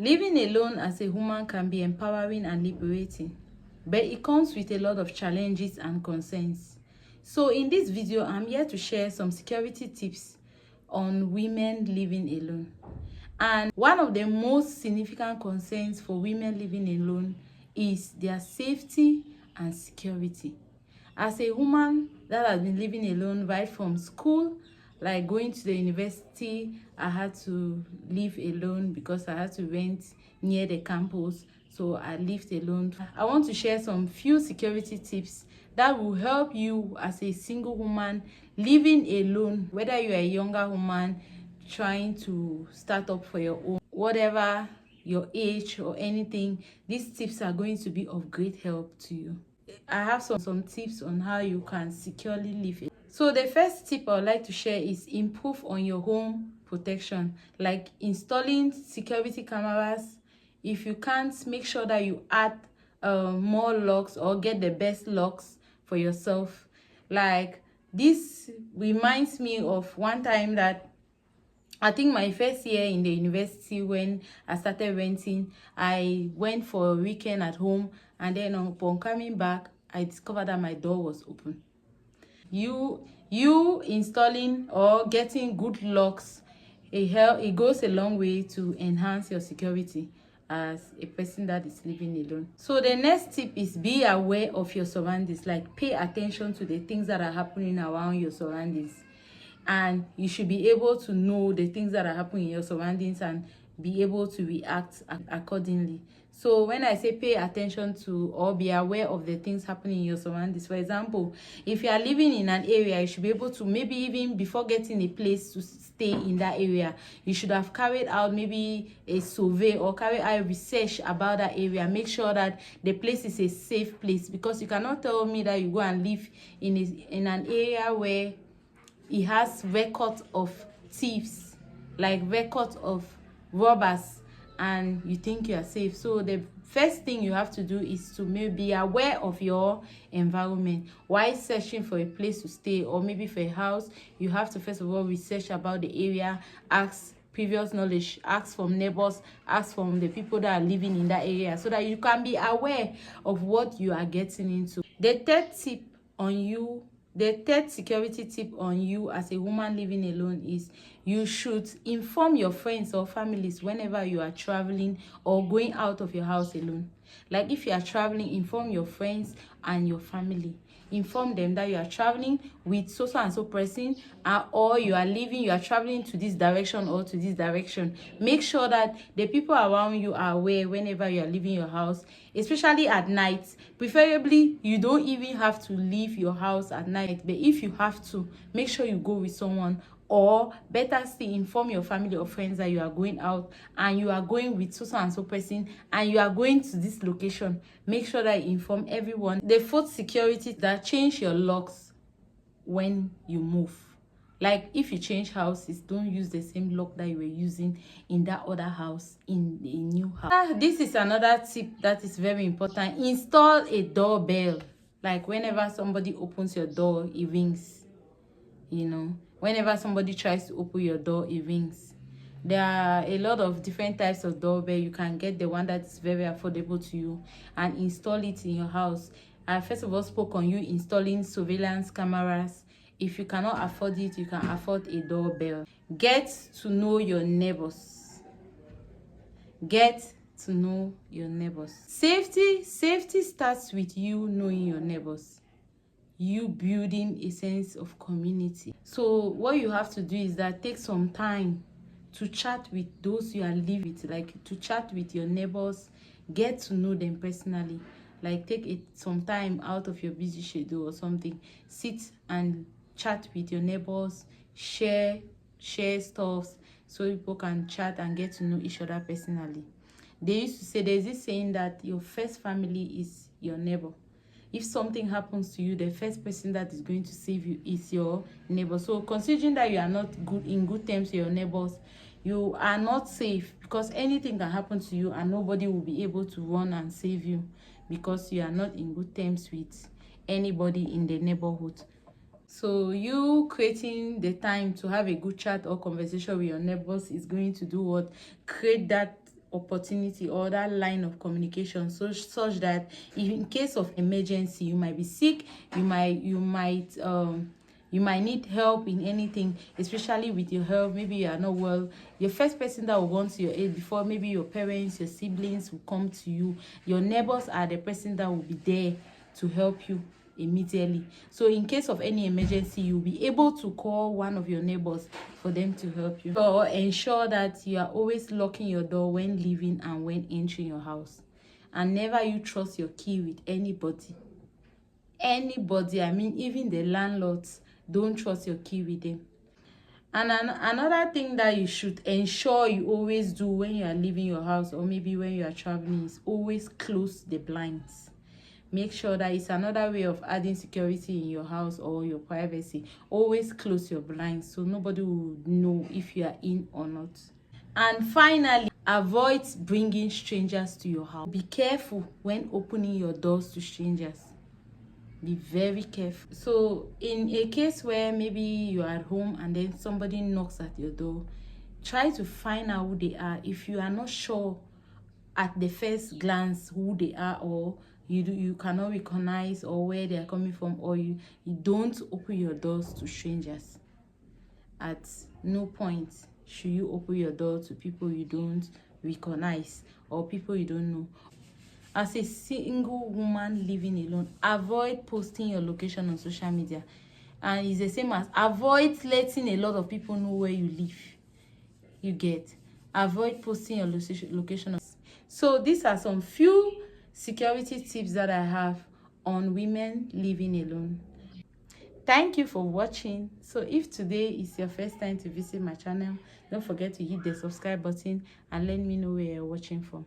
Living alone as a woman can be empowering and liberating, but it comes with a lot of challenges and concerns. So in this video, I'm here to share some security tips on women living alone. And one of the most significant concerns for women living alone is their safety and security. As a woman that has been living alone right from school, like going to the university, I had to live alone because I had to rent near the campus, so I lived alone. I want to share some few security tips that will help you as a single woman living alone, whether you're a younger woman trying to start up for your own, whatever your age or anything. These tips are going to be of great help to you. I have some tips on how you can securely live it. So the first tip I would like to share is improve on your home protection, like installing security cameras. If you can't, make sure that you add more locks or get the best locks for yourself. Like, this reminds me of one time that I think my first year in the university, when I started renting, I went for a weekend at home, and then upon coming back, I discovered that my door was open. You installing or getting good locks, it goes a long way to enhance your security as a person that is living alone. So the next tip is be aware of your surroundings. Like, pay attention to the things that are happening around your surroundings, and you should be able to know the things that are happening in your surroundings and be able to react accordingly. So when I say pay attention to or be aware of the things happening in your surroundings, for example, if you are living in an area, you should be able to, maybe even before getting a place to stay in that area, you should have carried out maybe a survey or carried out research about that area. Make sure that the place is a safe place, because you cannot tell me that you go and live in an area where it has records of thieves, like records of robbers, and you think you are safe. So the first thing you have to do is to maybe be aware of your environment. While searching for a place to stay or maybe for a house, you have to first of all research about the area, ask previous knowledge, ask from neighbors, ask from the people that are living in that area, so that you can be aware of what you are getting into. The third security tip on you as a woman living alone is you should inform your friends or families whenever you are traveling or going out of your house alone. Like, if you are traveling, inform your friends and your family. Inform them that you are traveling with so and so person, or you are traveling to this direction or to this direction. Make sure that the people around you are aware whenever you are leaving your house, especially at night. Preferably, you don't even have to leave your house at night, but if you have to, make sure you go with someone, or better still, inform your family or friends that you are going out and you are going with so and so person and you are going to this location. Make sure that you inform everyone. The fourth security, that change your locks when you move. Like, if you change houses, don't use the same lock that you were using in that other house in the new house. This is another tip that is very important. Install a doorbell. Like, whenever somebody opens your door, it rings. Whenever somebody tries to open your door, it rings. There are a lot of different types of doorbell. You can get the one that is very affordable to you and install it in your house. I first of all spoke on you installing surveillance cameras. If you cannot afford it, you can afford a doorbell. Get to know your neighbors. Get to know your neighbors. Safety starts with you knowing your neighbors, you building a sense of community. So what you have to do is that take some time to chat with those you are living with, like to chat with your neighbors, get to know them personally. Like, take some time out of your busy schedule or something, sit and chat with your neighbors, share stuff, so people can chat and get to know each other personally. They used to say, there's this saying that your first family is your neighbor. If something happens to you, the first person that is going to save you is your neighbor. So considering that you are not in good terms with your neighbors, you are not safe, because anything can happen to you and nobody will be able to run and save you, because you are not in good terms with anybody in the neighborhood. So you creating the time to have a good chat or conversation with your neighbors is going to do what? Create that opportunity or that line of communication, so such that if in case of emergency, you might be sick, you might need help in anything, especially with your health. Maybe you are not well. Your first person that will run to your aid before maybe your parents, your siblings will come to you. Your neighbors are the person that will be there to help you immediately. So in case of any emergency, you'll be able to call one of your neighbors for them to help you. So ensure that you are always locking your door when leaving and when entering your house, and never you trust your key with anybody. I mean, even the landlords, don't trust your key with them. And another thing that you should ensure you always do when you are leaving your house, or maybe when you are traveling, is always close the blinds. Make sure that it's another way of adding security in your house or your privacy. Always close your blinds so nobody will know if you are in or not. And finally, avoid bringing strangers to your house. Be careful when opening your doors to strangers. Be very careful. So in a case where maybe you are at home and then somebody knocks at your door, try to find out who they are. If you are not sure at the first glance who they are, or you cannot recognize or where they are coming from, or you don't open your doors to strangers. At no point should you open your door to people you don't recognize or people you don't know. As a single woman living alone, avoid posting your location on social media. And it's the same as avoid letting a lot of people know where you live. You get? Avoid posting your location. So these are some few security tips that I have on women living alone. Thank you for watching. So if today is your first time to visit my channel, don't forget to hit the subscribe button and let me know where you're watching from.